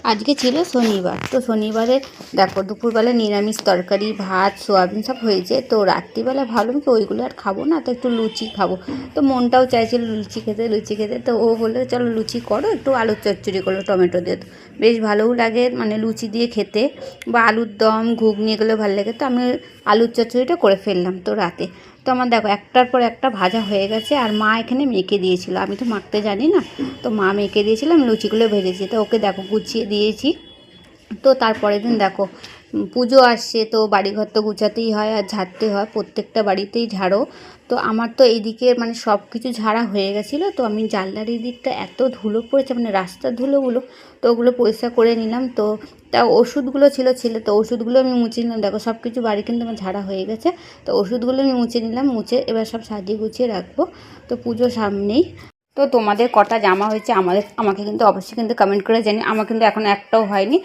আজকে ছিল শনিবার, তো শনিবারে দেখো দুপুরবেলা নিরামিষ তরকারি ভাত সোয়াবিন সব হয়েছে। তো রাত্রিবেলা ভাবলাম কি ওইগুলো আর খাবো না, তো একটু লুচি খাবো। তো মনটাও চাইছিল লুচি খেতে। তো ও বললো চলো লুচি করো, একটু আলুর চচ্চড়ি করলো টমেটো দিয়ে। তো বেশ ভালোও লাগে মানে লুচি দিয়ে খেতে, বা আলুর দম ঘুগনি এগুলো ভালো লাগে। তো আমি আলুর চচ্চড়িটা করে ফেললাম তো রাতে। তো আমার দেখো একটার পর একটা ভাজা হয়ে গেছে, আর মা এখানে মেখে দিয়েছিল, আমি তো মাখতে জানি না। তো মা মেখে দিয়েছিলাম, লুচিগুলো ভেজেছি। তো ওকে দেখো গুছিয়ে দিয়েছি। তো তারপরের দিন দেখো পুজো আসছে, তো বাড়িঘর তো গুছাতেই হয় আর ঝাড়তে হয়, প্রত্যেকটা বাড়িতেই ঝাড়ো। তো আমার তো এইদিকে মানে সব কিছু ঝাড়া হয়ে গেছিলো। তো আমি জানলার এই দিকটা এত ধুলো পড়েছে, মানে রাস্তার ধুলোগুলো, তো ওগুলো পরিষ্কার করে নিলাম। তো তা ওষুধগুলো ছিল, তো ওষুধগুলো আমি মুছে নিলাম। দেখো সব কিছু বাড়ি কিন্তু আমার ঝাড়া হয়ে গেছে। তো ওষুধগুলো আমি মুছে নিলাম, মুছে এবার সব সাজিয়ে গুছিয়ে রাখবো। তো পুজো সামনেই। তো তোমাদের কটা জামা হয়েছে আমাকে কিন্তু অবশ্যই কিন্তু কমেন্ট করে জানি। আমার কিন্তু এখন একটাও হয়নি।